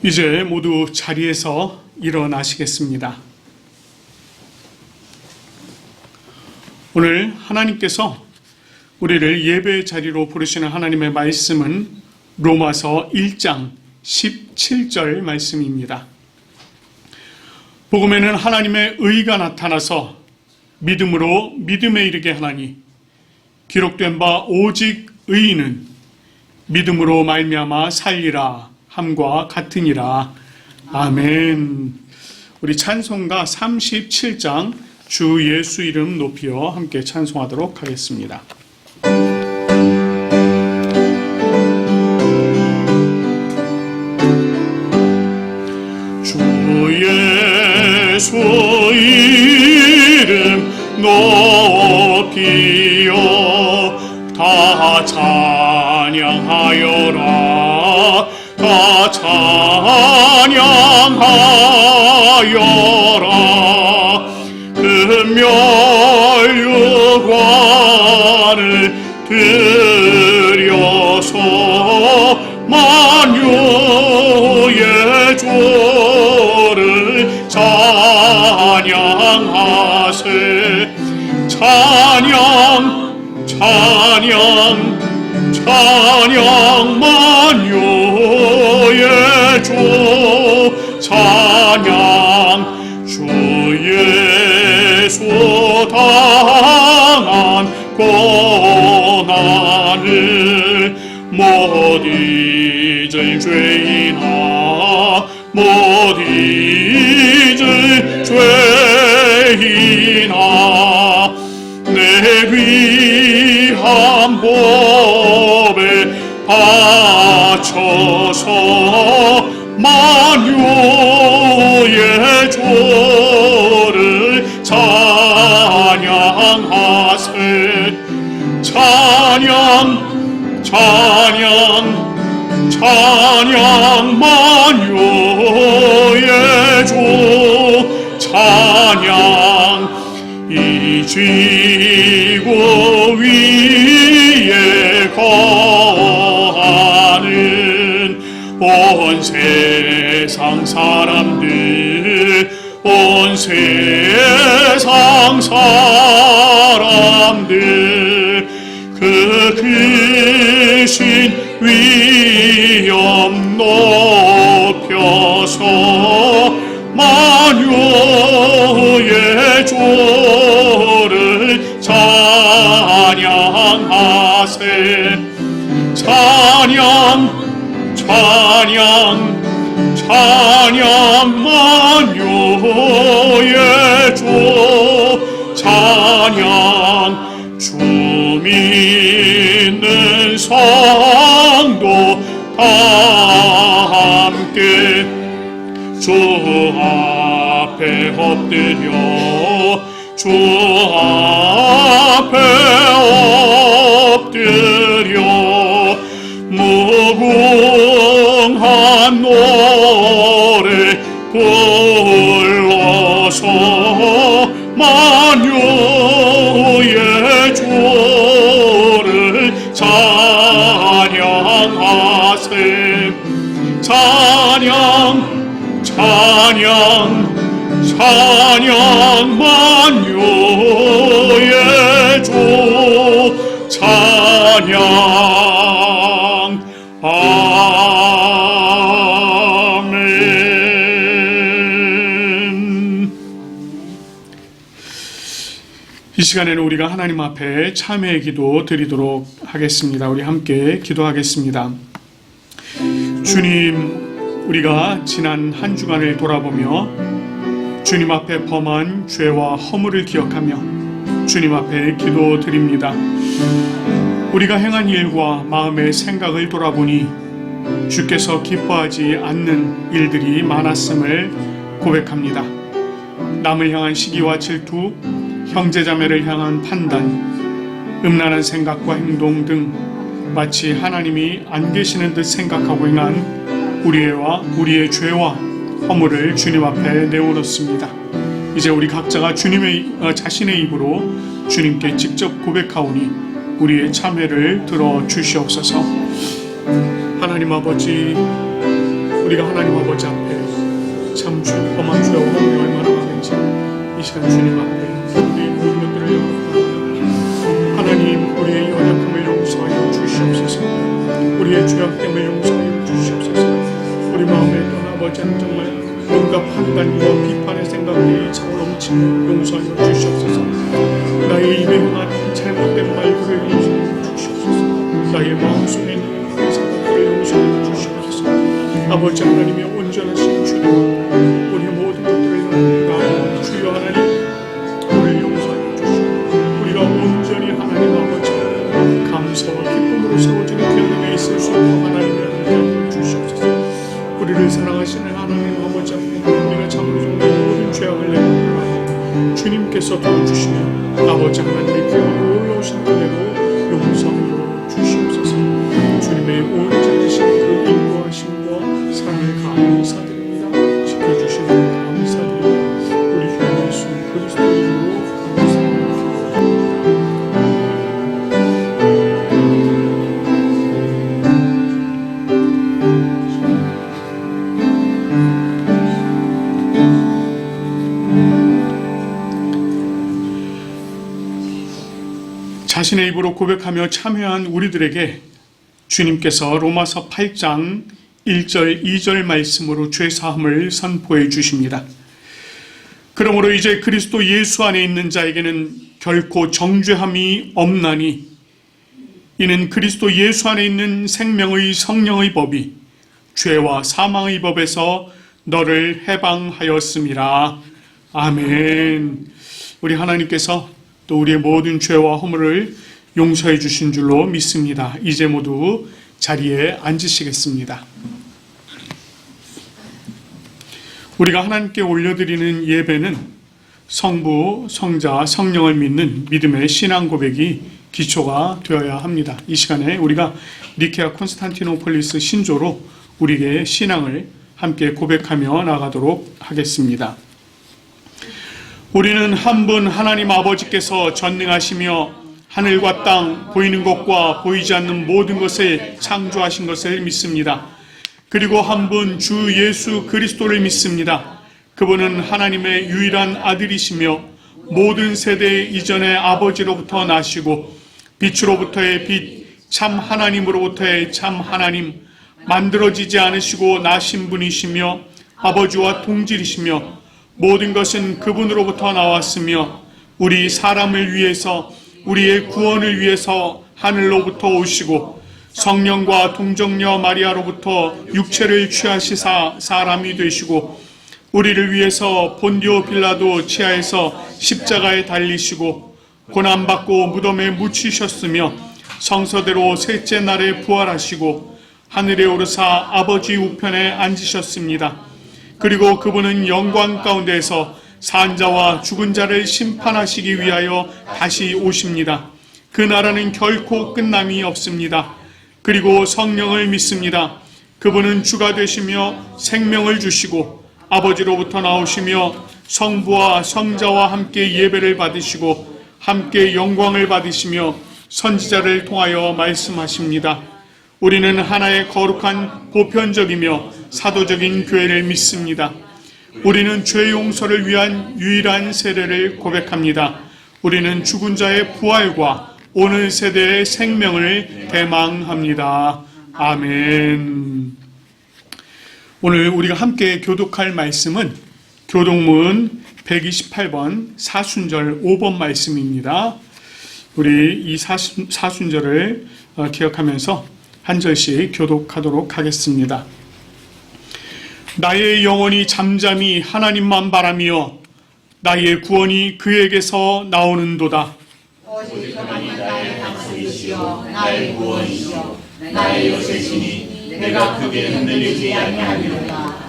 이제 모두 자리에서 일어나시겠습니다. 오늘 하나님께서 우리를 예배의 자리로 부르시는 하나님의 말씀은 로마서 1장 17절 말씀입니다. 복음에는 하나님의 의가 나타나서 믿음으로 믿음에 이르게 하나니 기록된 바 오직 의인은 믿음으로 말미암아 살리라 함과 같으니라. 아멘. 우리 찬송가 37장 주 예수 이름 높이어 함께 찬송하도록 하겠습니다. 주 예수 이름 높이어 다 찬양하여라. 다 찬양하여라. 금멸유관을 들여서 만유의 주를 찬양하세. 찬양 찬양 찬양 만유의 주 찬양 주 예수 당한 고난을 못 잊을 죄인아 못 잊을 죄인아 내 귀한 법에 바쳐서 만유의 주를 찬양하세. 찬양 찬양 찬양 만유의 주 찬양 이 지구 위에 거하는 온 세상 사람들 온 세상 사람들 그 크신 위엄 높여서 만유의 주를 찬양하세. 찬양 찬양 찬양 만유의 주 찬양 주 믿는 성도 다 함께 주 앞에 엎드려 주 앞에 엎드려 무궁한 노래 불러서 만유의 주를 찬양하세. 찬양 찬양 찬양 만유의 주 찬양 아멘. 이 시간에는 우리가 하나님 앞에 참회의 기도 드리도록 하겠습니다. 우리 함께 기도하겠습니다. 주님, 우리가 지난 한 주간을 돌아보며 주님 앞에 범한 죄와 허물을 기억하며 주님 앞에 기도드립니다. 우리가 행한 일과 마음의 생각을 돌아보니 주께서 기뻐하지 않는 일들이 많았음을 고백합니다. 남을 향한 시기와 질투, 형제자매를 향한 판단, 음란한 생각과 행동 등 마치 하나님이 안 계시는 듯 생각하고 행한 우리의 죄와 허물을 주님 앞에 내어놓습니다. 이제 우리 각자가 자신의 입으로 주님께 직접 고백하오니 우리의 참회를 들어주시옵소서. 하나님 아버지, 우리가 하나님 아버지 앞에 참 범한 죄와 허물이 얼마나 많은지 이 시간 주님 앞에 우리 모든 것들을 영접하며 하나님 우리의 연약함을 용서하여 주시옵소서. 우리의 죄악됨을 용서하여 주시옵소서. 우리 마음에 또한 아버지는 정말 온갖 판단과 비판의 생각이 차고 넘치며 용서하여 주시옵소서. 나의 입에 행한 잘못된 말들을 용서하여 주시옵소서. 나의 마음속에 있는 그 생각들을 용서하여 주시옵소서. 아버지 하나님의 온전하신 주님, 우리의 모든 것들을 나 주여 하나님 우리를 용서하여 주시옵소서. 우리가 온전히 하나님 아버지 감사와 기쁨으로 세워지는 교회에 있을 수 있고 하나님을 함께하여 주시옵소서. 우리를 사랑하시는 하나님 아버지 앞에 우리가 참으로 정말 모든 죄악을 내놓고 주님께서 도와주시며 아버지 하나님의 구원으로 올라오신 그대로 용서하여 주시옵소서. 주님의 온전하신 그 인도하심과 사랑을 감사드립니다. 지켜주시는 감사드립니다. 우리 주 예수 그리스도 이름으로 감사드립니다. 자신의 입으로 고백하며 참회한 우리들에게 주님께서 로마서 8장 1절 2절 말씀으로 죄사함을 선포해 주십니다. 그러므로 이제 그리스도 예수 안에 있는 자에게는 결코 정죄함이 없나니 이는 그리스도 예수 안에 있는 생명의 성령의 법이 죄와 사망의 법에서 너를 해방하였음이라. 아멘. 우리 하나님께서 또 우리의 모든 죄와 허물을 용서해 주신 줄로 믿습니다. 이제 모두 자리에 앉으시겠습니다. 우리가 하나님께 올려드리는 예배는 성부, 성자, 성령을 믿는 믿음의 신앙 고백이 기초가 되어야 합니다. 이 시간에 우리가 니케아 콘스탄티노폴리스 신조로 우리의 신앙을 함께 고백하며 나가도록 하겠습니다. 우리는 한 분 하나님 아버지께서 전능하시며 하늘과 땅, 보이는 것과 보이지 않는 모든 것을 창조하신 것을 믿습니다. 그리고 한 분 주 예수 그리스도를 믿습니다. 그분은 하나님의 유일한 아들이시며 모든 세대 이전의 아버지로부터 나시고 빛으로부터의 빛, 참 하나님으로부터의 참 하나님, 만들어지지 않으시고 나신 분이시며 아버지와 동질이시며 모든 것은 그분으로부터 나왔으며 우리 사람을 위해서 우리의 구원을 위해서 하늘로부터 오시고 성령과 동정녀 마리아로부터 육체를 취하시사 사람이 되시고 우리를 위해서 본디오 빌라도 치하에서 십자가에 달리시고 고난받고 무덤에 묻히셨으며 성서대로 셋째 날에 부활하시고 하늘에 오르사 아버지 우편에 앉으셨습니다. 그리고 그분은 영광 가운데에서 산자와 죽은 자를 심판하시기 위하여 다시 오십니다. 그 나라는 결코 끝남이 없습니다. 그리고 성령을 믿습니다. 그분은 주가 되시며 생명을 주시고 아버지로부터 나오시며 성부와 성자와 함께 예배를 받으시고 함께 영광을 받으시며 선지자를 통하여 말씀하십니다. 우리는 하나의 거룩한 보편적이며 사도적인 교회를 믿습니다. 우리는 죄 용서를 위한 유일한 세례를 고백합니다. 우리는 죽은 자의 부활과 오늘 세대의 생명을 대망합니다. 아멘. 오늘 우리가 함께 교독할 말씀은 교독문 128번 사순절 5번 말씀입니다. 우리 이 사순절을 기억하면서 한 절씩 교독하도록 하겠습니다. 나의 영혼이 잠잠히 하나님만 바라며 나의 구원이 그에게서 나오는도다. 오직 그만이 나의 방석이시여 나의 구원이시여 나의 요새시니 내가 크게 흔들리지 아니하리로다.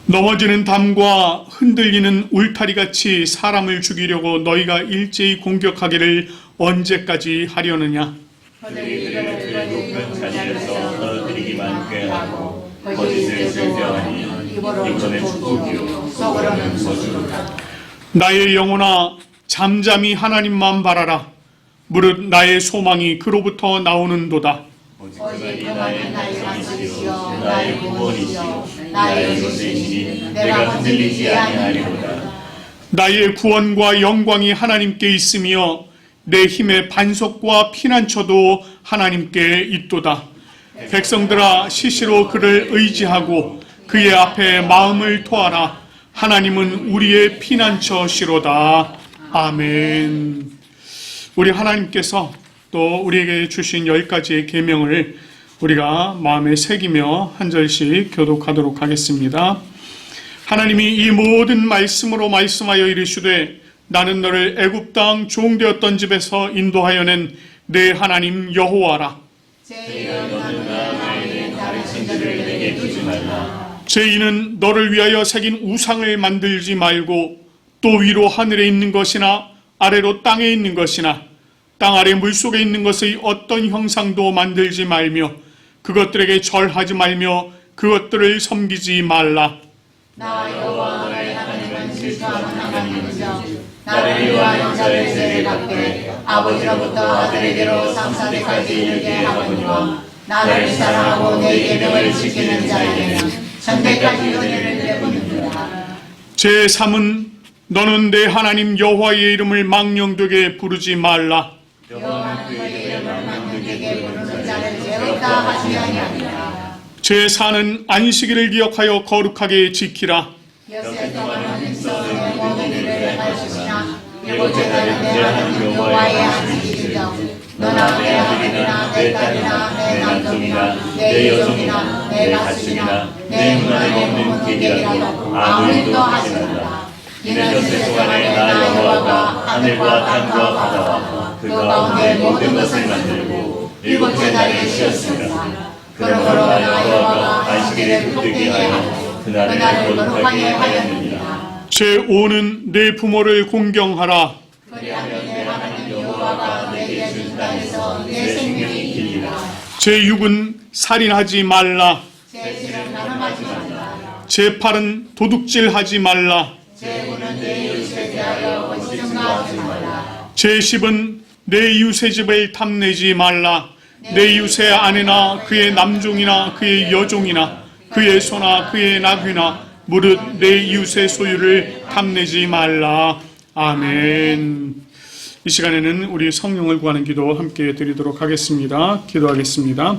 넘어지는 담과 흔들리는 울타리같이 사람을 죽이려고 너희가 일제히 공격하기를 언제까지 하려느냐. 그들이 높은 자리에서 떨어뜨리기만 꾀하고 거짓을 설교하니 이번의 축복이요 서거라는 소주로다. 나의 영혼아 잠잠히 하나님만 바라라. 무릇 나의 소망이 그로부터 나오는도다. 오직 그만이 나의 반석이시요 나의 구원이시요 나의 요새이니 내가 흔들리지 아니하리로다. 나의 구원과 영광이 하나님께 있으며 내 힘의 반석과 피난처도 하나님께 있도다. 백성들아 시시로 그를 의지하고 그의 앞에 마음을 토하라. 하나님은 우리의 피난처시로다. 아멘. 우리 하나님께서 또 우리에게 주신 10가지의 계명을 우리가 마음에 새기며 한 절씩 교독하도록 하겠습니다. 하나님이 이 모든 말씀으로 말씀하여 이르시되 나는 너를 애굽 땅 종되었던 집에서 인도하여 낸 내 하나님 여호와라. 제2는 너를 위하여 새긴 우상을 만들지 말고 또 위로 하늘에 있는 것이나 아래로 땅에 있는 것이나 땅 아래 물속에 있는 것의 어떤 형상도 만들지 말며 그것들에게 절하지 말며 그것들을 섬기지 말라. 나 여호와 너의 하나님은 질투하는 하나님이시며 나를 위하여 자를 세를 갚게 아버지로부터 아들에게로 3,4대까지 이르게 하거니와 나를 사랑하고 내 계명을 지키는 자에게는 천대까지 은혜를 베푸느니라. 제3은 너는 내 하나님 여호와의 이름을 망령되게 부르지 말라. 여호와는 그의 이름을 망령되게 부르는 자를 죄 없다 하지 아니하리라. 제4는 안식일을 기억하여 거룩하게 지키라. 여세 동안은 힘써 내 모든 일을 할 것이나 일곱째 날은 내 하나님 여호와의 안식일이죠. 너나 내 아들이나 내 딸이나 내 남종이나 내 여종이나 내 가축이나 내 문화에 없는 계기라도 아무 일도 하지 말라. 이는 여세 동안에 나 여호와가 하늘과 땅과 바다와 그 가운데 모든 것을 만들고 일곱째 날에 쉬었습니다. 그러므로 나 여호와가 안식일에 붙들게 하여 그날을 거룩하게 하였느니라. 제5는 내 부모를 공경하라. 그리하면 내 하나님 여호와가 내게 준 땅에서 내 생명이 길리라. 제6은 살인하지 말라. 제7은 가늠하지 말라. 제8은 도둑질하지 말라. 제9는 내 이웃에 대하여 거짓 증거하지 말라. 제10은 내 이웃의 집을 탐내지 말라. 내 이웃의 아내나 그의 남종이나 그의 여종이나 그의 소나 그의 나귀나 무릇 내 이웃의 소유를 탐내지 말라. 아멘. 이 시간에는 우리 성령을 구하는 기도 함께 드리도록 하겠습니다. 기도하겠습니다.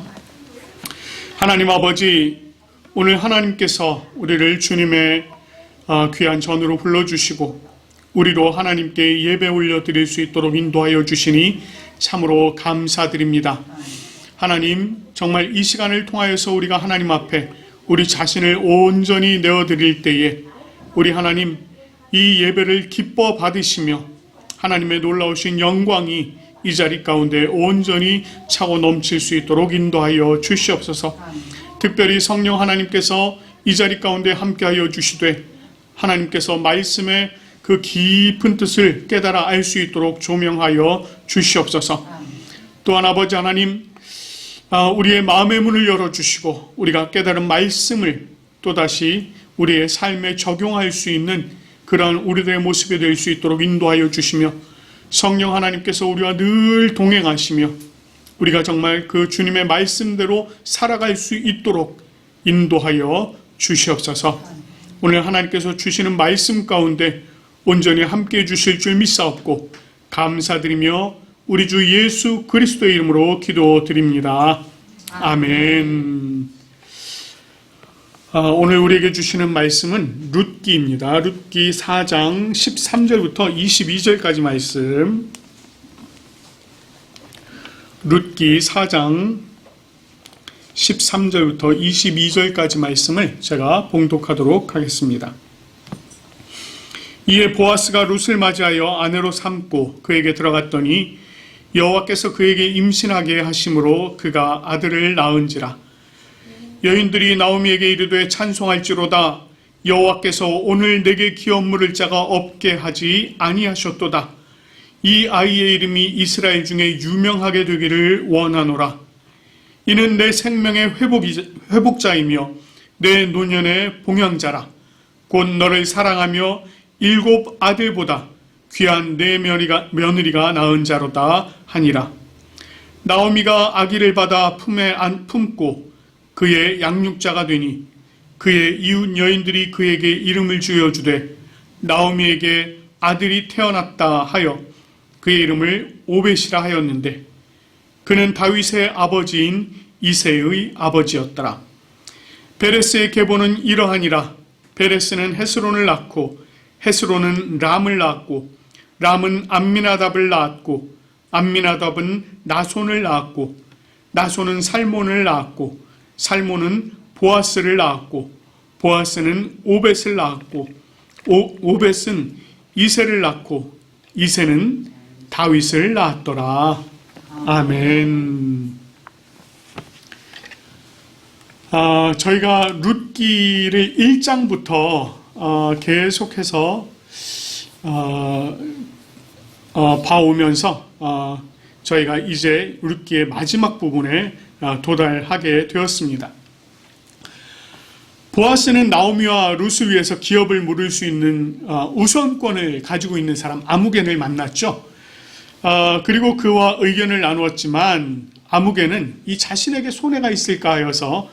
하나님 아버지, 오늘 하나님께서 우리를 주님의 귀한 전으로 불러주시고 우리로 하나님께 예배 올려드릴 수 있도록 인도하여 주시니 참으로 감사드립니다. 하나님, 정말 이 시간을 통하여서 우리가 하나님 앞에 우리 자신을 온전히 내어드릴 때에 우리 하나님 이 예배를 기뻐 받으시며 하나님의 놀라우신 영광이 이 자리 가운데 온전히 차고 넘칠 수 있도록 인도하여 주시옵소서. 특별히 성령 하나님께서 이 자리 가운데 함께하여 주시되 하나님께서 말씀의 그 깊은 뜻을 깨달아 알 수 있도록 조명하여 주시옵소서. 또한 아버지 하나님, 우리의 마음의 문을 열어주시고 우리가 깨달은 말씀을 또다시 우리의 삶에 적용할 수 있는 그러한 우리들의 모습이 될 수 있도록 인도하여 주시며 성령 하나님께서 우리와 늘 동행하시며 우리가 정말 그 주님의 말씀대로 살아갈 수 있도록 인도하여 주시옵소서. 오늘 하나님께서 주시는 말씀 가운데 온전히 함께해 주실 줄 믿사옵고 감사드리며 우리 주 예수 그리스도의 이름으로 기도드립니다. 아멘. 오늘 우리에게 주시는 말씀은 룻기입니다. 룻기 4장 13절부터 22절까지 말씀. 룻기 4장 13절부터 22절까지 말씀을 제가 봉독하도록 하겠습니다. 이에 보아스가 룻을 맞이하여 아내로 삼고 그에게 들어갔더니 여호와께서 그에게 임신하게 하심으로 그가 아들을 낳은지라. 여인들이 나오미에게 이르되 찬송할지로다. 여호와께서 오늘 내게 기업 물을 자가 없게 하지 아니하셨도다. 이 아이의 이름이 이스라엘 중에 유명하게 되기를 원하노라. 이는 내 생명의 회복자이며 내 노년의 봉양자라. 곧 너를 사랑하며 7 아들보다 귀한 내 며느리가 낳은 자로다 하니라. 나오미가 아기를 받아 품에 품고 그의 양육자가 되니 그의 이웃 여인들이 그에게 이름을 지어주되 나오미에게 아들이 태어났다 하여 그의 이름을 오벳이라 하였는데 그는 다윗의 아버지인 이새의 아버지였더라. 베레스의 계보는 이러하니라. 베레스는 헤스론을 낳고 헤스론은 람을 낳았고 람은 암미나답을 낳았고 암미나답은 나손을 낳았고 나손은 살몬을 낳았고 살몬은 보아스를 낳았고 보아스는 오벳을 낳았고 오벳은 이새를 낳고 이새는 다윗을 낳았더라. 아멘. 저희가 룻기를 1장부터 계속해서 봐오면서 저희가 이제 룻기의 마지막 부분에 도달하게 되었습니다. 보아스는 나오미와 룻을 위해서 기업을 물을 수 있는 우선권을 가지고 있는 사람 아무겐을 만났죠. 그리고 그와 의견을 나누었지만 아무겐은 이 자신에게 손해가 있을까 하여서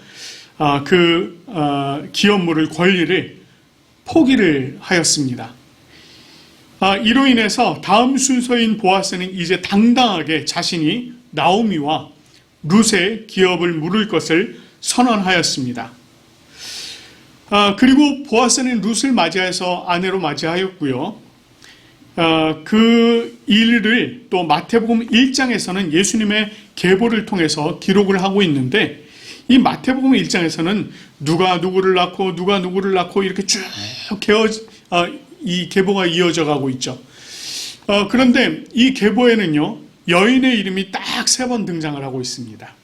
그 기업 물을 권리를 포기를 하였습니다. 이로 인해서 다음 순서인 보아스는 이제 당당하게 자신이 나오미와 룻의 기업을 물을 것을 선언하였습니다. 그리고 보아스는 룻을 맞이해서 아내로 맞이하였고요. 그 일을 또 마태복음 1장에서는 예수님의 계보를 통해서 기록을 하고 있는데 이 마태복음 1장에서는 누가 누구를 낳고 이렇게 쭉 이 계보가 이어져 가고 있죠. 그런데 이 계보에는요 여인의 이름이 딱 3번 등장을 하고 있습니다.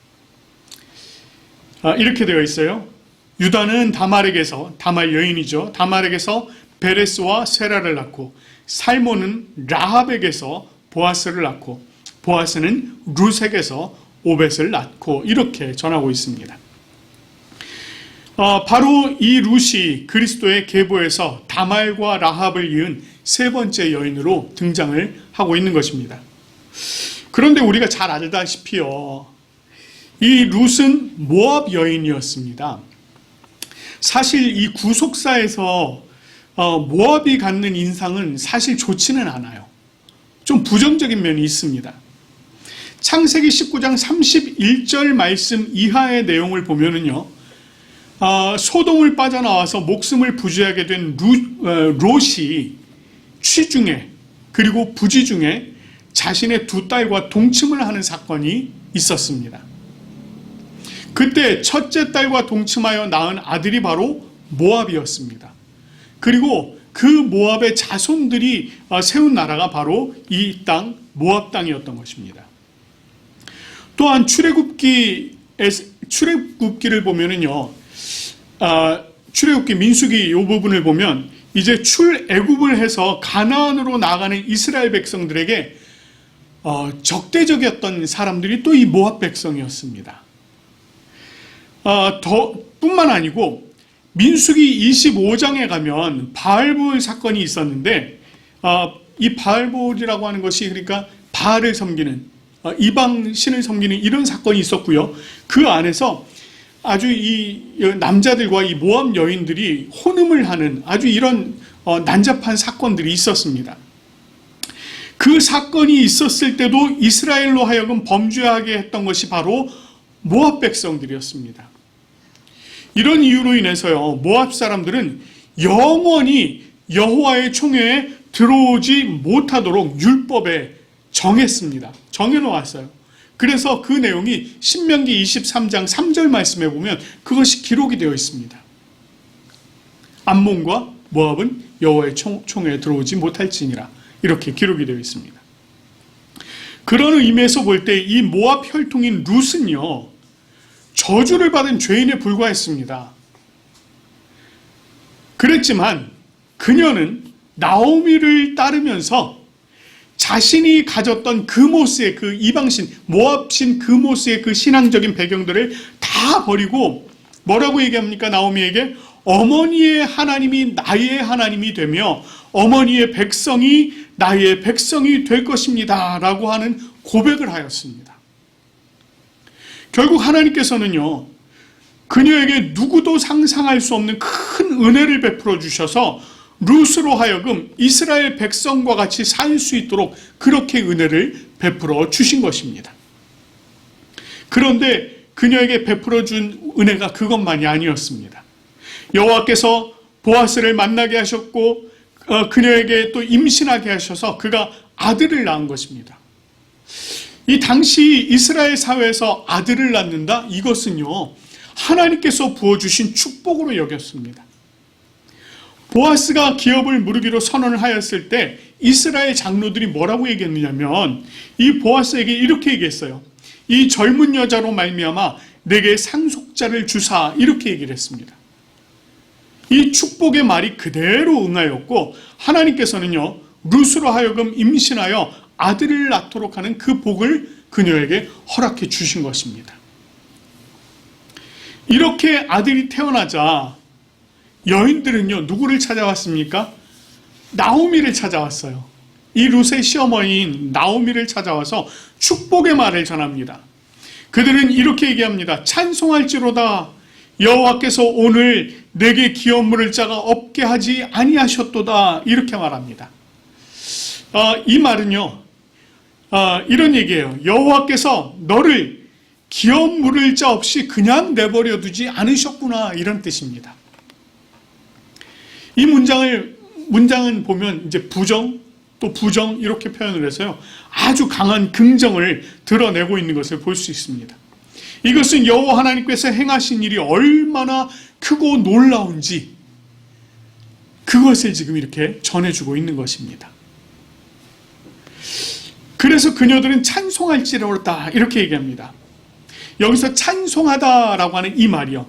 이렇게 되어 있어요. 유다는 다말 여인이죠. 다말에게서 베레스와 세라를 낳고 살몬은 라합에게서 보아스를 낳고 보아스는 룻에게서 오벳을 낳고 이렇게 전하고 있습니다. 바로 이 룻이 그리스도의 계보에서 다말과 라합을 이은 3번째 여인으로 등장을 하고 있는 것입니다. 그런데 우리가 잘 알다시피요, 이 룻은 모압 여인이었습니다. 사실 이 구속사에서 모압이 갖는 인상은 사실 좋지는 않아요. 좀 부정적인 면이 있습니다. 창세기 19장 31절 말씀 이하의 내용을 보면은요, 소돔을 빠져나와서 목숨을 부지하게 된 롯이 취중에 그리고 부지 중에 자신의 2딸과 동침을 하는 사건이 있었습니다. 그때 첫째 딸과 동침하여 낳은 아들이 바로 모압이었습니다. 그리고 그 모압의 자손들이 세운 나라가 바로 이 땅 모압 땅이었던 것입니다. 또한 출애굽기를 보면은요, 출애굽기 민수기 이 부분을 보면 이제 출애굽을 해서 가나안으로 나가는 이스라엘 백성들에게 적대적이었던 사람들이 또 이 모압 백성이었습니다. 뿐만 아니고 민수기 25장에 가면 바알볼 사건이 있었는데 이 바알볼이라고 하는 것이 그러니까 바알을 섬기는 이방 신을 섬기는 이런 사건이 있었고요. 그 안에서 아주 이 남자들과 이 모압 여인들이 혼음을 하는 아주 이런 난잡한 사건들이 있었습니다. 그 사건이 있었을 때도 이스라엘로 하여금 범죄하게 했던 것이 바로 모압 백성들이었습니다. 이런 이유로 인해서요, 모압 사람들은 영원히 여호와의 총회에 들어오지 못하도록 율법에 정해놓았어요. 그래서 그 내용이 신명기 23장 3절 말씀에 보면 그것이 기록이 되어 있습니다. 암몬과 모압은 여호와의 총회에 들어오지 못할지니라, 이렇게 기록이 되어 있습니다. 그런 의미에서 볼 때 이 모압 혈통인 룻은요, 저주를 받은 죄인에 불과했습니다. 그랬지만 그녀는 나오미를 따르면서 자신이 가졌던 그모스의 그 이방신, 모압신 그모스의 그 신앙적인 배경들을 다 버리고 뭐라고 얘기합니까? 나오미에게 어머니의 하나님이 나의 하나님이 되며 어머니의 백성이 나의 백성이 될 것입니다 라고 하는 고백을 하였습니다. 결국 하나님께서는요, 그녀에게 누구도 상상할 수 없는 큰 은혜를 베풀어 주셔서 룻으로 하여금 이스라엘 백성과 같이 살 수 있도록 그렇게 은혜를 베풀어 주신 것입니다. 그런데 그녀에게 베풀어 준 은혜가 그것만이 아니었습니다. 여호와께서 보아스를 만나게 하셨고 그녀에게 또 임신하게 하셔서 그가 아들을 낳은 것입니다. 이 당시 이스라엘 사회에서 아들을 낳는다? 이것은요, 하나님께서 부어주신 축복으로 여겼습니다. 보아스가 기업을 무르기로 선언을 하였을 때 이스라엘 장로들이 뭐라고 얘기했느냐면 이 보아스에게 이렇게 얘기했어요. 이 젊은 여자로 말미암아 내게 상속자를 주사, 이렇게 얘기를 했습니다. 이 축복의 말이 그대로 응하였고 하나님께서는요, 룻으로 하여금 임신하여 아들을 낳도록 하는 그 복을 그녀에게 허락해 주신 것입니다. 이렇게 아들이 태어나자 여인들은요, 누구를 찾아왔습니까? 나오미를 찾아왔어요. 이 룻의 시어머니인 나오미를 찾아와서 축복의 말을 전합니다. 그들은 이렇게 얘기합니다. 찬송할지로다. 여호와께서 오늘 내게 기업 물을 자가 없게 하지 아니하셨도다. 이렇게 말합니다. 이 말은요, 이런 얘기예요. 여호와께서 너를 기업 물을 자 없이 그냥 내버려 두지 않으셨구나, 이런 뜻입니다. 이 문장은 보면 이제 부정, 또 부정 이렇게 표현을 해서요, 아주 강한 긍정을 드러내고 있는 것을 볼 수 있습니다. 이것은 여호와 하나님께서 행하신 일이 얼마나 크고 놀라운지 그것을 지금 이렇게 전해주고 있는 것입니다. 그래서 그녀들은 찬송할지로다, 이렇게 얘기합니다. 여기서 찬송하다라고 하는 이 말이요,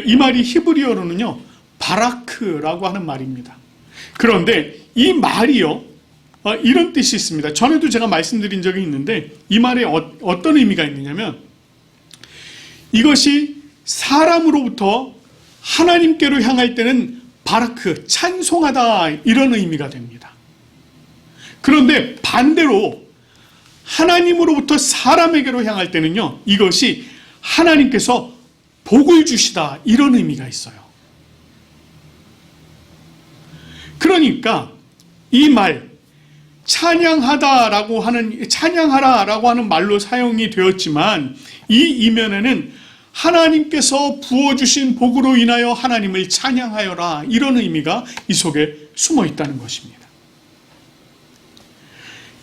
이 말이 히브리어로는요 바라크라고 하는 말입니다. 그런데 이 말이요, 이런 뜻이 있습니다. 전에도 제가 말씀드린 적이 있는데 이 말에 어떤 의미가 있느냐면 이것이 사람으로부터 하나님께로 향할 때는 바라크, 찬송하다, 이런 의미가 됩니다. 그런데 반대로 하나님으로부터 사람에게로 향할 때는요, 이것이 하나님께서 복을 주시다, 이런 의미가 있어요. 그러니까 이 말, 찬양하다라고 하는, 찬양하라라고 하는 말로 사용이 되었지만 이 이면에는 하나님께서 부어주신 복으로 인하여 하나님을 찬양하여라, 이런 의미가 이 속에 숨어 있다는 것입니다.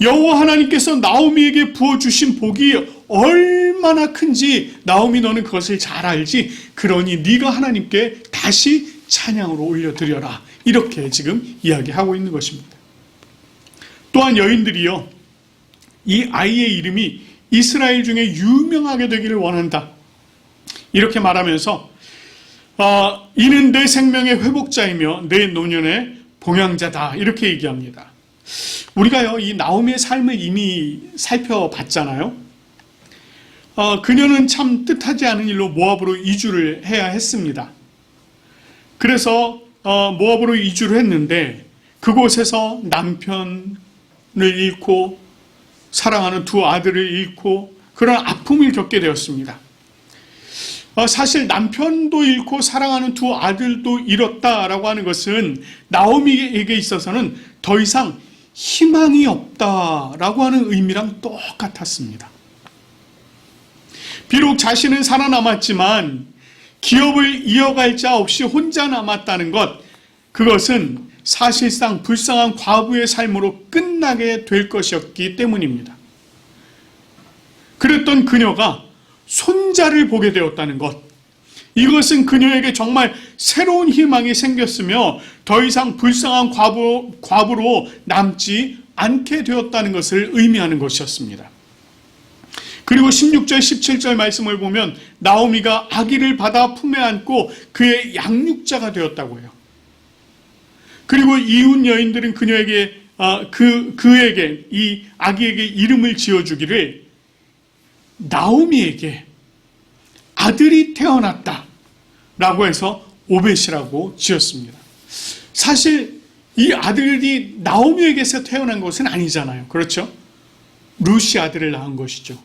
여호와 하나님께서 나오미에게 부어주신 복이 얼마나 큰지 나오미 너는 그것을 잘 알지. 그러니 네가 하나님께 다시 찬양으로 올려드려라, 이렇게 지금 이야기하고 있는 것입니다. 또한 여인들이요, 이 아이의 이름이 이스라엘 중에 유명하게 되기를 원한다, 이렇게 말하면서 이는 내 생명의 회복자이며 내 노년의 봉양자다, 이렇게 얘기합니다. 우리가요, 이 나오미의 삶을 이미 살펴봤잖아요. 그녀는 참 뜻하지 않은 일로 모압으로 이주를 해야 했습니다. 그래서 모압으로 이주를 했는데 그곳에서 남편을 잃고 사랑하는 두 아들을 잃고 그런 아픔을 겪게 되었습니다. 사실 남편도 잃고 사랑하는 두 아들도 잃었다라고 하는 것은 나오미에게 있어서는 더 이상 희망이 없다라고 하는 의미랑 똑같았습니다. 비록 자신은 살아남았지만 기업을 이어갈 자 없이 혼자 남았다는 것, 그것은 사실상 불쌍한 과부의 삶으로 끝나게 될 것이었기 때문입니다. 그랬던 그녀가 손자를 보게 되었다는 것, 이것은 그녀에게 정말 새로운 희망이 생겼으며 더 이상 불쌍한 과부로 남지 않게 되었다는 것을 의미하는 것이었습니다. 그리고 16절 17절 말씀을 보면 나오미가 아기를 받아 품에 안고 그의 양육자가 되었다고 해요. 그리고 이웃 여인들은 그녀에게 그에게, 이 아기에게 이름을 지어주기를 나오미에게 아들이 태어났다 라고 해서 오벳이라고 지었습니다. 사실 이 아들이 나오미에게서 태어난 것은 아니잖아요. 그렇죠? 룻이 아들을 낳은 것이죠.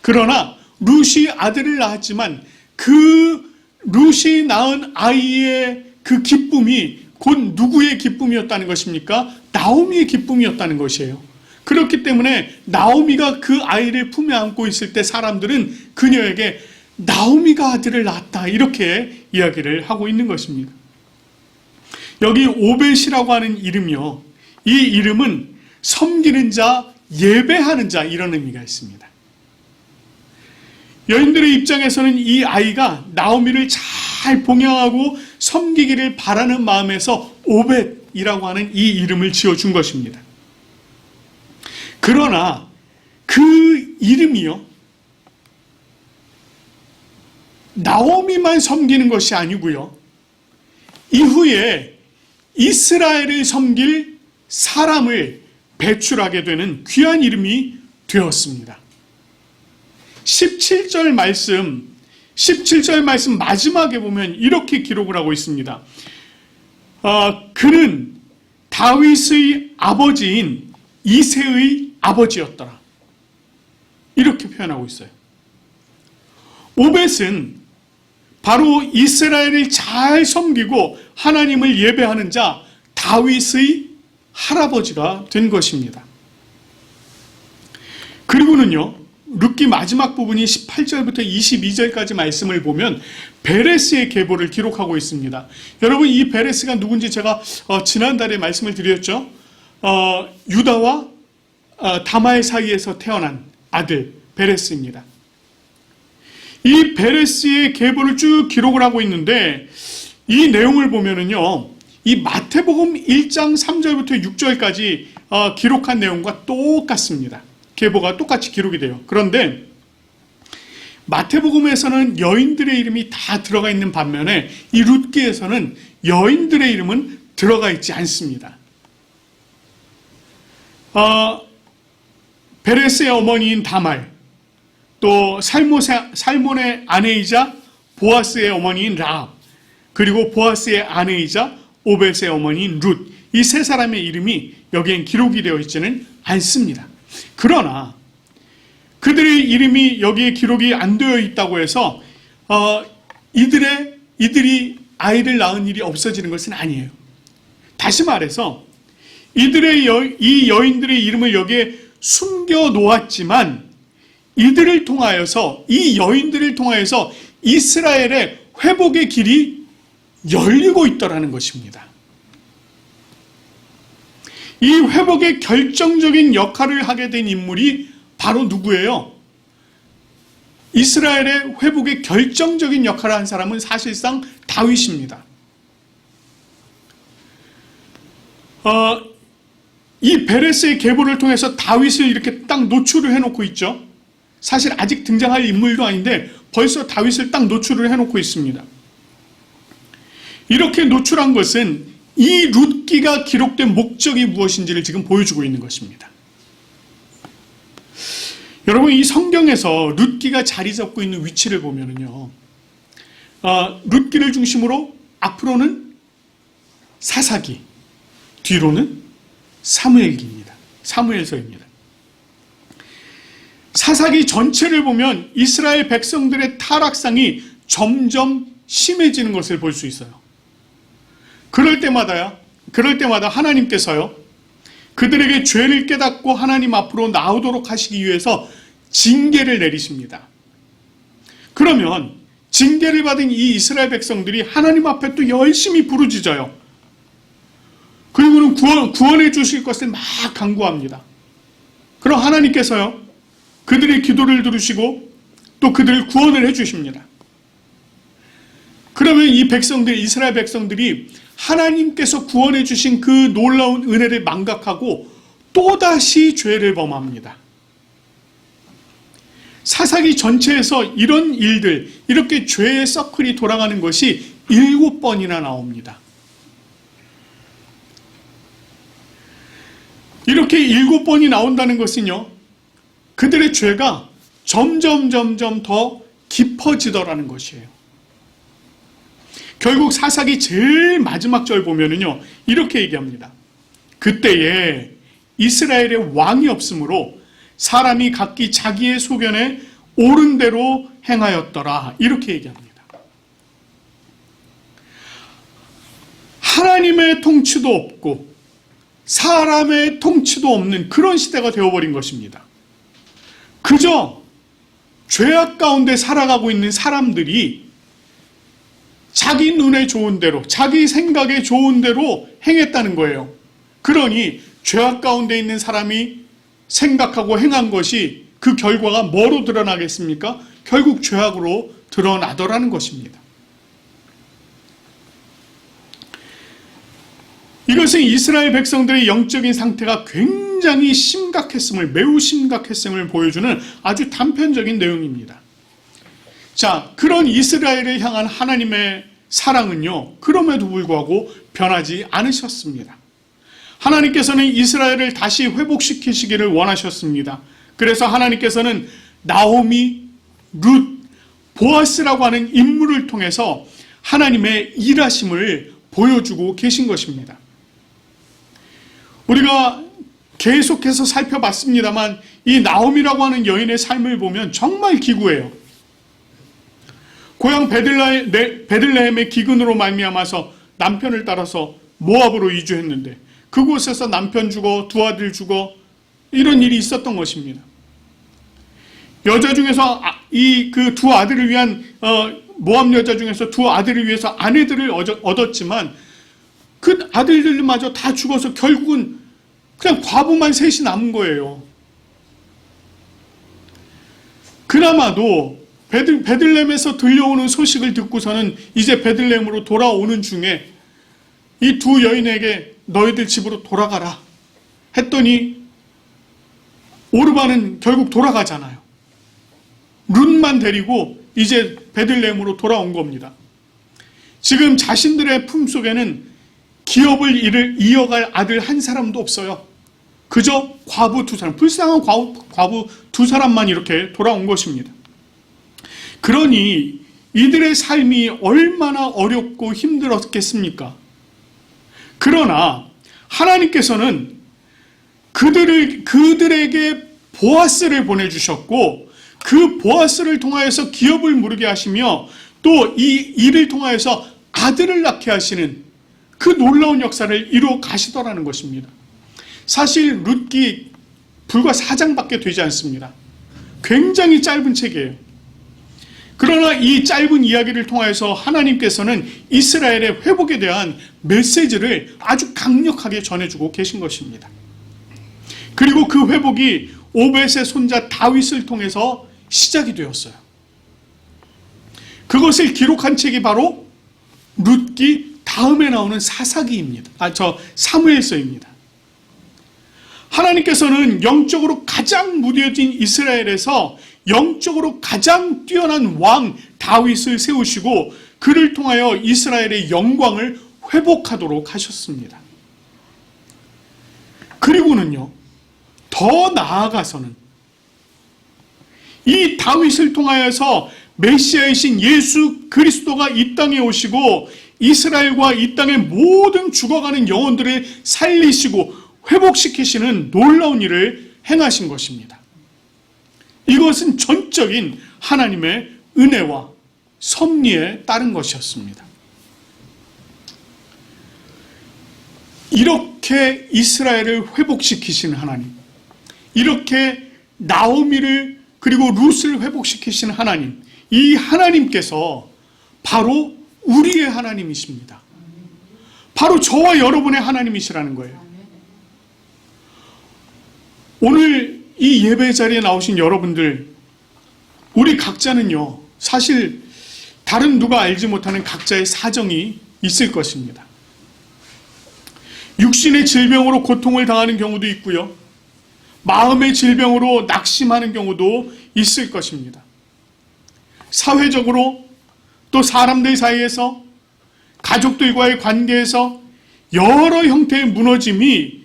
그러나 룻이 아들을 낳았지만 그 룻이 낳은 아이의 그 기쁨이 곧 누구의 기쁨이었다는 것입니까? 나오미의 기쁨이었다는 것이에요. 그렇기 때문에 나오미가 그 아이를 품에 안고 있을 때 사람들은 그녀에게 나오미가 아들을 낳았다 이렇게 이야기를 하고 있는 것입니다. 여기 오벳이라고 하는 이름이요, 이 이름은 섬기는 자, 예배하는 자 이런 의미가 있습니다. 여인들의 입장에서는 이 아이가 나오미를 잘 봉양하고 섬기기를 바라는 마음에서 오벳이라고 하는 이 이름을 지어준 것입니다. 그러나 그 이름이요, 나오미만 섬기는 것이 아니고요, 이후에 이스라엘을 섬길 사람을 배출하게 되는 귀한 이름이 되었습니다. 17절 말씀 마지막에 보면 이렇게 기록을 하고 있습니다. 그는 다윗의 아버지인 이새의 아버지였더라. 이렇게 표현하고 있어요. 오벳은 바로 이스라엘을 잘 섬기고 하나님을 예배하는 자 다윗의 할아버지가 된 것입니다. 그리고는요, 룻기 마지막 부분이 18절부터 22절까지 말씀을 보면 베레스의 계보를 기록하고 있습니다. 여러분, 이 베레스가 누군지 제가 지난달에 말씀을 드렸죠. 유다와 다마의 사이에서 태어난 아들 베레스입니다. 이 베레스의 계보를 쭉 기록을 하고 있는데 이 내용을 보면은요, 이 마태복음 1장 3절부터 6절까지 기록한 내용과 똑같습니다. 계보가 똑같이 기록이 돼요. 그런데 마태복음에서는 여인들의 이름이 다 들어가 있는 반면에 이 룻기에서는 여인들의 이름은 들어가 있지 않습니다. 베레스의 어머니인 다말, 또 살몬의 아내이자 보아스의 어머니인 라합, 그리고 보아스의 아내이자 오벳의 어머니인 룻, 이 세 사람의 이름이 여기엔 기록이 되어 있지는 않습니다. 그러나 그들의 이름이 여기에 기록이 안 되어 있다고 해서 이들이 아이를 낳은 일이 없어지는 것은 아니에요. 다시 말해서 이 여인들의 이름을 여기에 숨겨 놓았지만 이들을 통하여서, 이 여인들을 통하여서 이스라엘의 회복의 길이 열리고 있더라는 것입니다. 이 회복의 결정적인 역할을 하게 된 인물이 바로 누구예요? 이스라엘의 회복의 결정적인 역할을 한 사람은 사실상 다윗입니다. 이 베레스의 계보를 통해서 다윗을 이렇게 딱 노출을 해놓고 있죠. 사실 아직 등장할 인물도 아닌데 벌써 다윗을 딱 노출을 해놓고 있습니다. 이렇게 노출한 것은 이 룻기가 기록된 목적이 무엇인지를 지금 보여주고 있는 것입니다. 여러분, 이 성경에서 룻기가 자리 잡고 있는 위치를 보면은요, 룻기를 중심으로 앞으로는 사사기, 뒤로는 사무엘기입니다. 사무엘서입니다. 사사기 전체를 보면 이스라엘 백성들의 타락상이 점점 심해지는 것을 볼 수 있어요. 그럴 때마다 하나님께서요, 그들에게 죄를 깨닫고 하나님 앞으로 나오도록 하시기 위해서 징계를 내리십니다. 그러면 징계를 받은 이 이스라엘 백성들이 하나님 앞에 또 열심히 부르짖어요. 그리고는 구원해 주실 것을 막 간구합니다. 그럼 하나님께서요, 그들의 기도를 들으시고 또 그들을 구원을 해 주십니다. 그러면 이 백성들, 이스라엘 백성들이 하나님께서 구원해 주신 그 놀라운 은혜를 망각하고 또다시 죄를 범합니다. 사사기 전체에서 이런 일들, 이렇게 죄의 서클이 돌아가는 것이 7번이나 나옵니다. 이렇게 7번이 나온다는 것은요, 그들의 죄가 점점 더 깊어지더라는 것이에요. 결국 사사기 제일 마지막 절 보면은요, 이렇게 얘기합니다. 그때에 이스라엘의 왕이 없으므로 사람이 각기 자기의 소견에 옳은 대로 행하였더라. 이렇게 얘기합니다. 하나님의 통치도 없고 사람의 통치도 없는 그런 시대가 되어버린 것입니다. 그저 죄악 가운데 살아가고 있는 사람들이 자기 눈에 좋은 대로, 자기 생각에 좋은 대로 행했다는 거예요. 그러니 죄악 가운데 있는 사람이 생각하고 행한 것이 그 결과가 뭐로 드러나겠습니까? 결국 죄악으로 드러나더라는 것입니다. 이것은 이스라엘 백성들의 영적인 상태가 굉장히 심각했음을, 매우 심각했음을 보여주는 아주 단편적인 내용입니다. 자, 그런 이스라엘을 향한 하나님의 사랑은요, 그럼에도 불구하고 변하지 않으셨습니다. 하나님께서는 이스라엘을 다시 회복시키시기를 원하셨습니다. 그래서 하나님께서는 나오미, 룻, 보아스라고 하는 인물을 통해서 하나님의 일하심을 보여주고 계신 것입니다. 우리가 계속해서 살펴봤습니다만 이 나오미라고 하는 여인의 삶을 보면 정말 기구해요. 고향 베들레헴의 기근으로 말미암아서 남편을 따라서 모압으로 이주했는데 그곳에서 남편 죽어 두 아들 죽어 이런 일이 있었던 것입니다. 여자 중에서 이 그 두 아들을 위한 모압 여자 중에서 두 아들을 위해서 아내들을 얻었지만 그 아들들마저 다 죽어서 결국은 그냥 과부만 셋이 남은 거예요. 그나마도 베들레헴에서 들려오는 소식을 듣고서는 이제 베들레헴으로 돌아오는 중에 이 두 여인에게 너희들 집으로 돌아가라 했더니 오르바는 결국 돌아가잖아요. 룻만 데리고 이제 베들레헴으로 돌아온 겁니다. 지금 자신들의 품속에는 기업을 이어갈 아들 한 사람도 없어요. 그저 과부 두 사람, 불쌍한 과부 두 사람만 이렇게 돌아온 것입니다. 그러니 이들의 삶이 얼마나 어렵고 힘들었겠습니까? 그러나 하나님께서는 그들에게 보아스를 보내주셨고 그 보아스를 통하여서 기업을 무르게 하시며 또 이 일을 통하여서 아들을 낳게 하시는 그 놀라운 역사를 이루어 가시더라는 것입니다. 사실 룻기 불과 4장밖에 되지 않습니다. 굉장히 짧은 책이에요. 그러나 이 짧은 이야기를 통하여서 하나님께서는 이스라엘의 회복에 대한 메시지를 아주 강력하게 전해주고 계신 것입니다. 그리고 그 회복이 오벳의 손자 다윗을 통해서 시작이 되었어요. 그것을 기록한 책이 바로 룻기 다음에 나오는 사사기입니다. 사무엘서입니다. 하나님께서는 영적으로 가장 무뎌진 이스라엘에서 영적으로 가장 뛰어난 왕 다윗을 세우시고 그를 통하여 이스라엘의 영광을 회복하도록 하셨습니다. 그리고는요, 더 나아가서는 이 다윗을 통하여서 메시아이신 예수 그리스도가 이 땅에 오시고 이스라엘과 이 땅의 모든 죽어가는 영혼들을 살리시고 회복시키시는 놀라운 일을 행하신 것입니다. 이것은 전적인 하나님의 은혜와 섭리에 따른 것이었습니다. 이렇게 이스라엘을 회복시키신 하나님, 이렇게 나오미를 그리고 룻을 회복시키신 하나님, 이 하나님께서 바로 우리의 하나님이십니다. 바로 저와 여러분의 하나님이시라는 거예요. 오늘 이 예배 자리에 나오신 여러분들, 우리 각자는요, 사실 다른 누가 알지 못하는 각자의 사정이 있을 것입니다. 육신의 질병으로 고통을 당하는 경우도 있고요, 마음의 질병으로 낙심하는 경우도 있을 것입니다. 사회적으로 또 사람들 사이에서 가족들과의 관계에서 여러 형태의 무너짐이,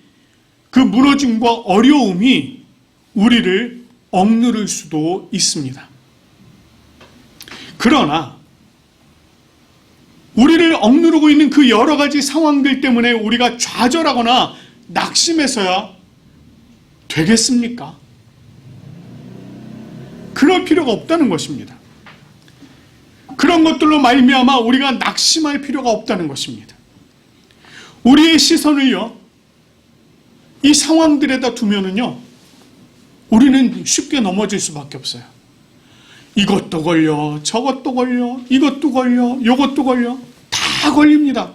그 무너짐과 어려움이 우리를 억누를 수도 있습니다. 그러나 우리를 억누르고 있는 그 여러 가지 상황들 때문에 우리가 좌절하거나 낙심해서야 되겠습니까? 그럴 필요가 없다는 것입니다. 그런 것들로 말미암아 우리가 낙심할 필요가 없다는 것입니다. 우리의 시선을요, 이 상황들에다 두면은요, 우리는 쉽게 넘어질 수밖에 없어요. 이것도 걸려, 저것도 걸려, 이것도 걸려, 이것도 걸려, 다 걸립니다.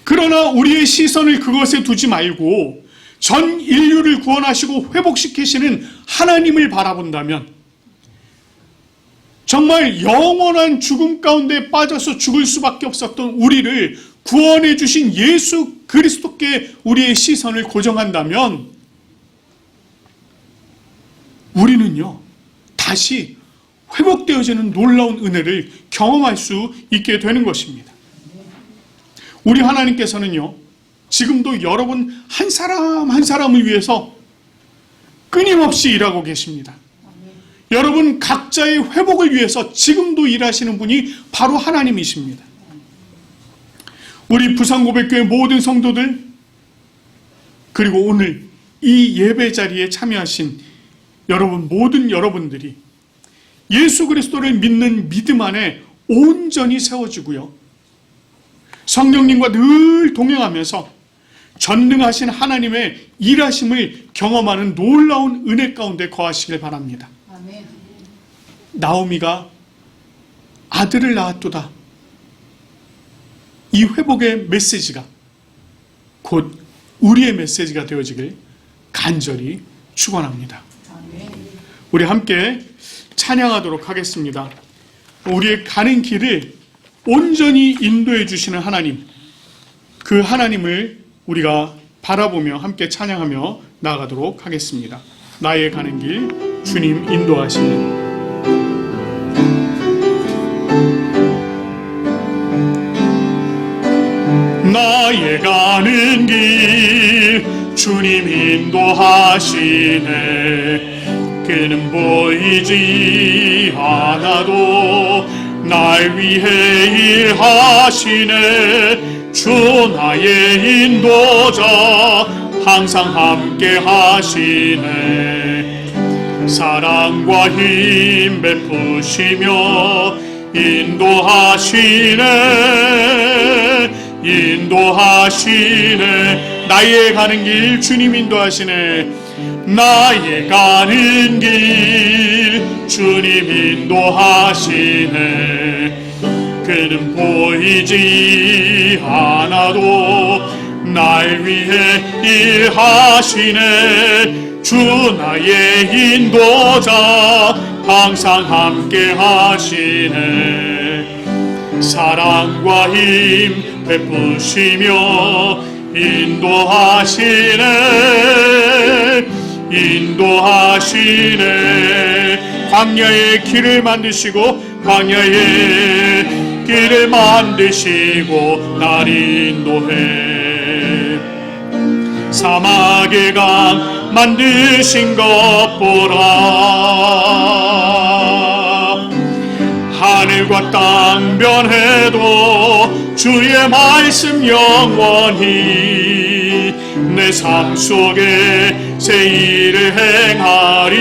그러나 우리의 시선을 그것에 두지 말고 전 인류를 구원하시고 회복시키시는 하나님을 바라본다면, 정말 영원한 죽음 가운데 빠져서 죽을 수밖에 없었던 우리를 구원해 주신 예수 그리스도께 우리의 시선을 고정한다면, 우리는요, 다시 회복되어지는 놀라운 은혜를 경험할 수 있게 되는 것입니다. 우리 하나님께서는요, 지금도 여러분 한 사람 한 사람을 위해서 끊임없이 일하고 계십니다. 여러분 각자의 회복을 위해서 지금도 일하시는 분이 바로 하나님이십니다. 우리 부산고백교회 모든 성도들, 그리고 오늘 이 예배 자리에 참여하신 여러분, 모든 여러분들이 예수 그리스도를 믿는 믿음 안에 온전히 세워지고요, 성령님과 늘 동행하면서 전능하신 하나님의 일하심을 경험하는 놀라운 은혜 가운데 거하시길 바랍니다. 아멘. 나오미가 아들을 낳았도다, 이 회복의 메시지가 곧 우리의 메시지가 되어지길 간절히 축원합니다. 우리 함께 찬양하도록 하겠습니다. 우리의 가는 길을 온전히 인도해 주시는 하나님, 그 하나님을 우리가 바라보며 함께 찬양하며 나아가도록 하겠습니다. 나의 가는 길 주님 인도하시는. 나의 가는 길 주님 인도하시네. 그는 보이지 않아도 날 위해 일하시네. 주 나의 인도자 항상 함께 하시네. 사랑과 힘 베푸시며 인도하시네. 인도하시네. 나의 가는 길 주님 인도하시네. 나의 가는 길 주님 인도하시네. 그는 보이지 않아도 날 위해 일하시네. 주 나의 인도자 항상 함께 하시네. 사랑과 힘 베푸시며 인도하시네. 인도하시네. 광야의 길을 만드시고 광야의 길을 만드시고 날 인도해. 사막의 강 만드신 것 보라. 하늘과 땅 변해도 주의 말씀 영원히 내 삶 속에 새 일을 행하리.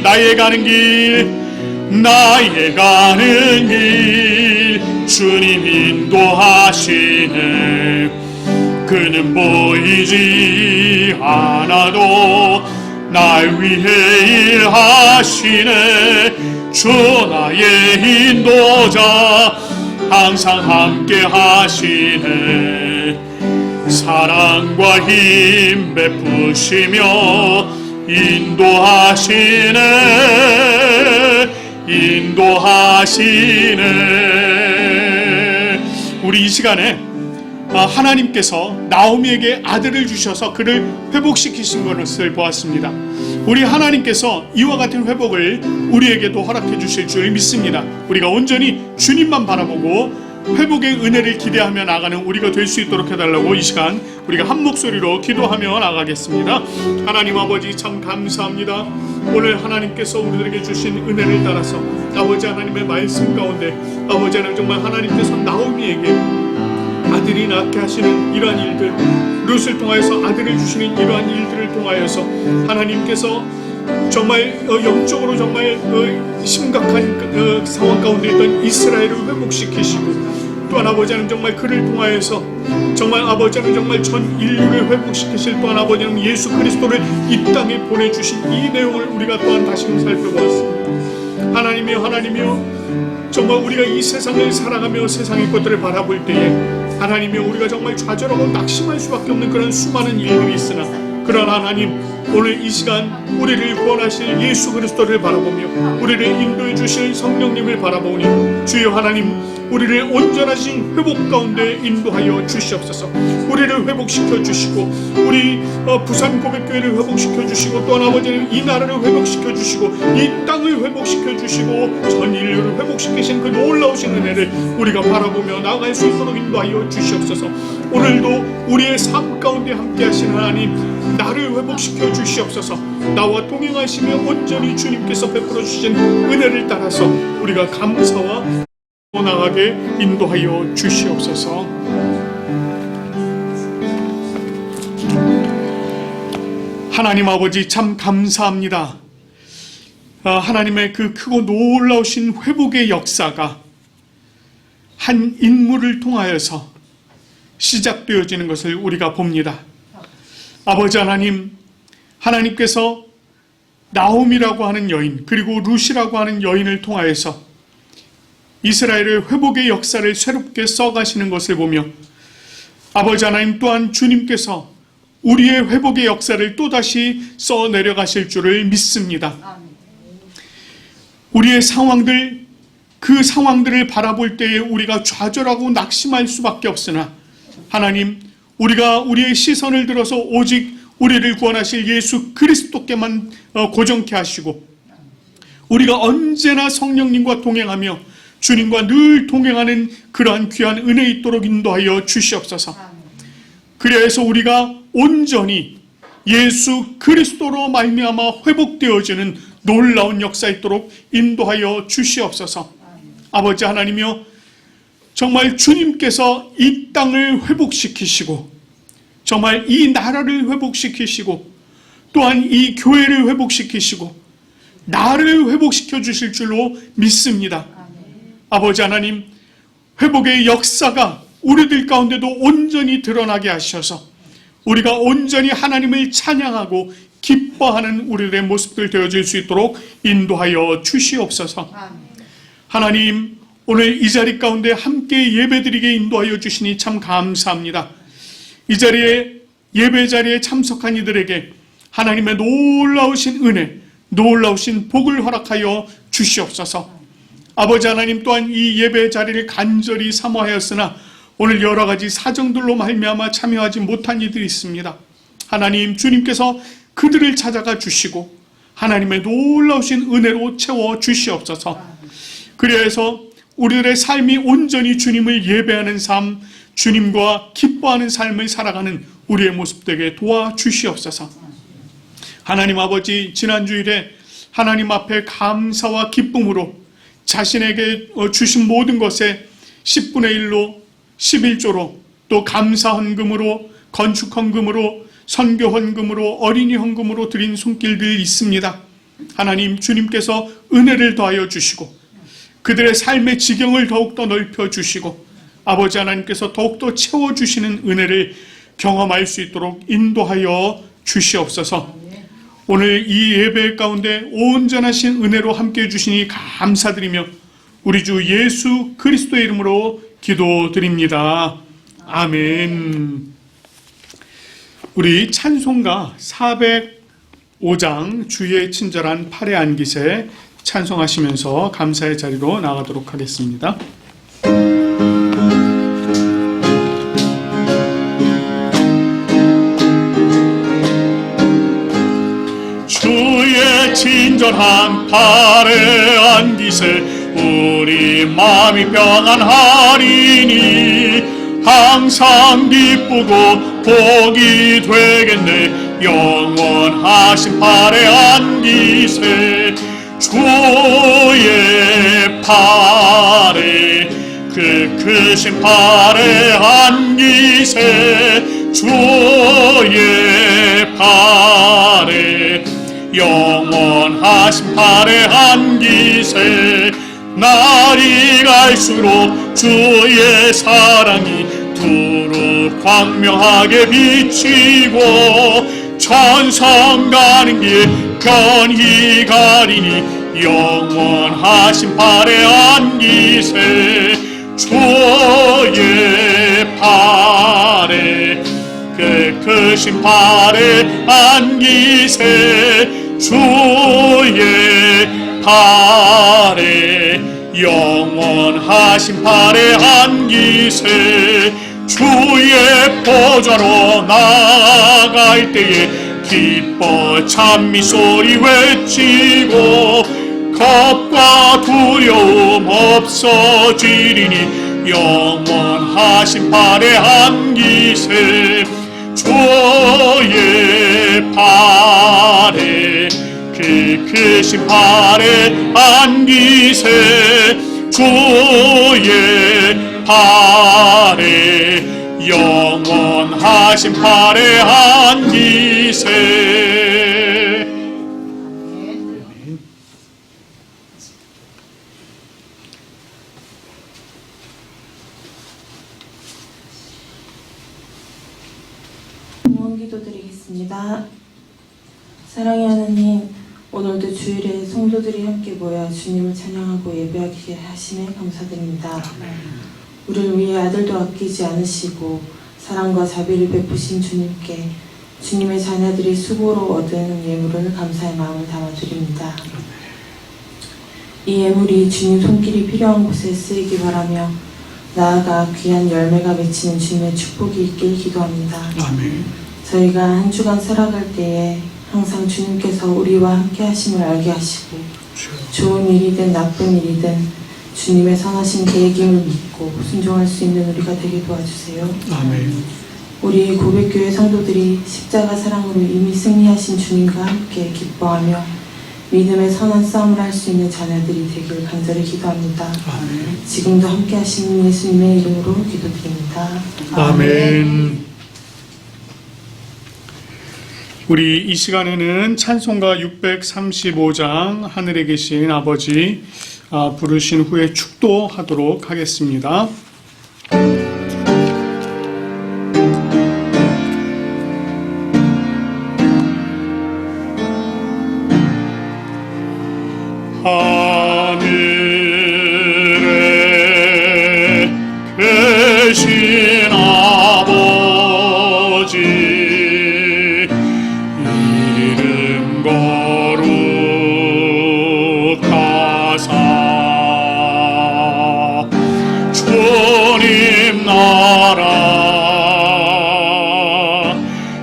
나의 가는 길, 나의 가는 길 주님 인도하시네. 그는 보이지 않아도 날 위해 일하시네. 주 나의 인도자 항상 함께 하시네. 사랑과 힘 베푸시며 인도하시네. 인도하시네. 우리 이 시간에 하나님께서 나오미에게 아들을 주셔서 그를 회복시키신 것을 보았습니다. 우리 하나님께서 이와 같은 회복을 우리에게도 허락해 주실 줄 믿습니다. 우리가 온전히 주님만 바라보고 회복의 은혜를 기대하며 나가는 우리가 될 수 있도록 해달라고 이 시간 우리가 한 목소리로 기도하며 나가겠습니다. 하나님 아버지, 참 감사합니다. 오늘 하나님께서 우리들에게 주신 은혜를 따라서 아버지 하나님의 말씀 가운데 아버지 하나님, 정말 하나님께서 나오미에게 아들이 낳게 하시는 이러한 일들, 룻을 통하여서 아들을 주시는 이러한 일들을 통하여서 하나님께서 정말 영적으로 정말 심각한 상황 가운데 있던 이스라엘을 회복시키시고, 또한 아버지는 정말 그를 통하여서 정말 아버지는 정말 전 인류를 회복시키실 또한 아버지는 예수 그리스도를 이 땅에 보내주신 이 내용을 우리가 또한 다시금 살펴보았습니다. 하나님이여 정말 우리가 이 세상을 살아가며 세상의 것들을 바라볼 때에 하나님이여 우리가 정말 좌절하고 낙심할 수밖에 없는 그런 수많은 일들이 있으나, 그러나 하나님 오늘 이 시간 우리를 구원하실 예수 그리스도를 바라보며 우리를 인도해 주실 성령님을 바라보니 주여 하나님 우리를 온전하신 회복 가운데 인도하여 주시옵소서. 우리를 회복시켜 주시고 우리 부산 고백교회를 회복시켜 주시고 또한 아버지는 이 나라를 회복시켜 주시고 이 땅을 회복시켜 주시고 전 인류를 회복시키신 그 놀라우신 은혜를 우리가 바라보며 나아갈 수 있도록 인도하여 주시옵소서. 오늘도 우리의 삶 가운데 함께 하신 하나님 나를 회복시켜 주시옵소서. 나와 동행하시며 온전히 주님께서 베풀어 주신 은혜를 따라서 우리가 감사와 나아가게 인도하여 주시옵소서. 하나님 아버지 참 감사합니다. 하나님의 그 크고 놀라우신 회복의 역사가 한 인물을 통하여서 시작되어지는 것을 우리가 봅니다. 아버지 하나님, 하나님께서 나옴이라고 하는 여인 그리고 룻이라고 하는 여인을 통하여서 이스라엘의 회복의 역사를 새롭게 써가시는 것을 보며 아버지 하나님 또한 주님께서 우리의 회복의 역사를 또다시 써내려가실 줄을 믿습니다. 우리의 상황들, 그 상황들을 바라볼 때에 우리가 좌절하고 낙심할 수밖에 없으나 하나님, 우리가 우리의 시선을 들어서 오직 우리를 구원하실 예수 그리스도께만 고정케 하시고 우리가 언제나 성령님과 동행하며 주님과 늘 동행하는 그러한 귀한 은혜 있도록 인도하여 주시옵소서. 그래서 우리가 온전히 예수 그리스도로 말미암아 회복되어지는 놀라운 역사 있도록 인도하여 주시옵소서. 아버지 하나님이여 정말 주님께서 이 땅을 회복시키시고 정말 이 나라를 회복시키시고 또한 이 교회를 회복시키시고 나를 회복시켜 주실 줄로 믿습니다. 아버지 하나님, 회복의 역사가 우리들 가운데도 온전히 드러나게 하셔서 우리가 온전히 하나님을 찬양하고 기뻐하는 우리들의 모습들 되어질 수 있도록 인도하여 주시옵소서. 하나님, 오늘 이 자리 가운데 함께 예배드리게 인도하여 주시니 참 감사합니다. 이 자리에 예배 자리에 참석한 이들에게 하나님의 놀라우신 은혜, 놀라우신 복을 허락하여 주시옵소서. 아버지 하나님 또한 이 예배 자리를 간절히 사모하였으나 오늘 여러 가지 사정들로 말미암아 참여하지 못한 이들이 있습니다. 하나님, 주님께서 그들을 찾아가 주시고 하나님의 놀라우신 은혜로 채워 주시옵소서. 그래서 우리들의 삶이 온전히 주님을 예배하는 삶, 주님과 기뻐하는 삶을 살아가는 우리의 모습 되게 도와주시옵소서. 하나님 아버지, 지난주일에 하나님 앞에 감사와 기쁨으로 자신에게 주신 모든 것에 10분의 1로 11조로 또 감사 헌금으로 건축 헌금으로 선교 헌금으로 어린이 헌금으로 드린 손길들이 있습니다. 하나님, 주님께서 은혜를 더하여 주시고 그들의 삶의 지경을 더욱더 넓혀 주시고 아버지 하나님께서 더욱더 채워주시는 은혜를 경험할 수 있도록 인도하여 주시옵소서. 오늘 이 예배 가운데 온전하신 은혜로 함께해 주시니 감사드리며 우리 주 예수 그리스도의 이름으로 기도드립니다. 아멘. 우리 찬송가 405장 주의 친절한 팔에 안기세 찬송하시면서 감사의 자리로 나가도록 하겠습니다. 주의 친절한 팔에 안기세 우리 마음이 평안하리니 항상 기쁘고 복이 되겠네. 영원하신 팔에 안기세 주의 팔에 그 크신 팔에 안기세 주의 팔에 영원하신 팔의 안기세. 날이 갈수록 주의 사랑이 두루 광명하게 비치고 천성 가는 길 편히 가리니 영원하신 팔의 안기세. 주의 팔에 크신 팔에 안기세. 주의 팔에 영원하신 팔에 안기세. 주의 보좌로 나아갈 때에 기뻐 찬미 소리 외치고 겁과 두려움 없어지리니 영원하신 팔에 안기세. 주의 팔에 크신 팔에 안기세. 주의 팔에 영원하신 팔에 안기세. 기도 드리겠습니다. 사랑의 하나님, 오늘도 주일에 성도들이 함께 모여 주님을 찬양하고 예배하게 하심에 감사드립니다. 우리를 위해 아들도 아끼지 않으시고 사랑과 자비를 베푸신 주님께 주님의 자녀들이 수고로 얻은 예물을 감사의 마음을 담아드립니다. 이 예물이 주님 손길이 필요한 곳에 쓰이기 바라며 나아가 귀한 열매가 맺히는 주님의 축복이 있길 기도합니다. 아멘. 저희가 한 주간 살아갈 때에 항상 주님께서 우리와 함께 하심을 알게 하시고 좋은 일이든 나쁜 일이든 주님의 선하신 계획임을 믿고 순종할 수 있는 우리가 되게 도와주세요. 아멘. 우리 고백교회 성도들이 십자가 사랑으로 이미 승리하신 주님과 함께 기뻐하며 믿음의 선한 싸움을 할 수 있는 자녀들이 되길 간절히 기도합니다. 아멘. 지금도 함께 하시는 예수님의 이름으로 기도드립니다. 아멘. 우리 이 시간에는 찬송가 635장 하늘에 계신 아버지 부르신 후에 축도하도록 하겠습니다. 하늘에 계신 아버지 이름 거룩하사 주님 나라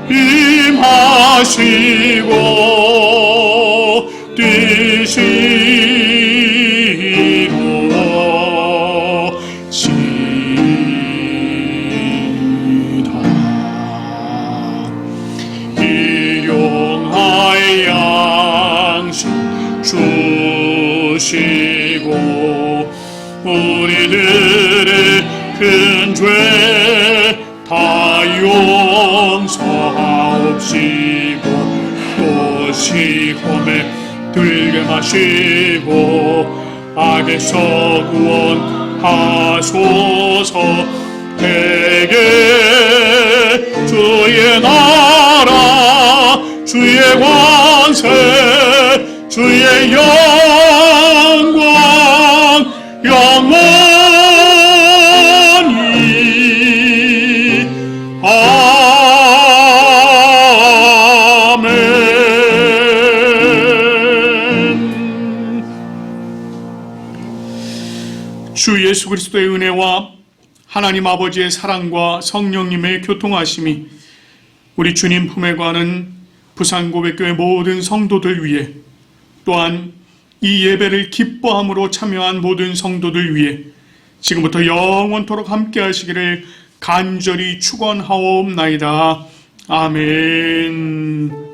임하시고 뛰시옵시다. 일용할 양식 주시고 우리들의 큰 죄 다 용서하옵시고 또 시험에 들게 하시고 악에서 구원하소서. 대개 주의 나라 주의 권세 주의 영광 영원히 주 예수 그리스도의 은혜와 하나님 아버지의 사랑과 성령님의 교통하심이 우리 주님 품에 관한 부산고백교회 모든 성도들 위해 또한 이 예배를 기뻐함으로 참여한 모든 성도들 위해 지금부터 영원토록 함께 하시기를 간절히 축원하옵나이다. 아멘.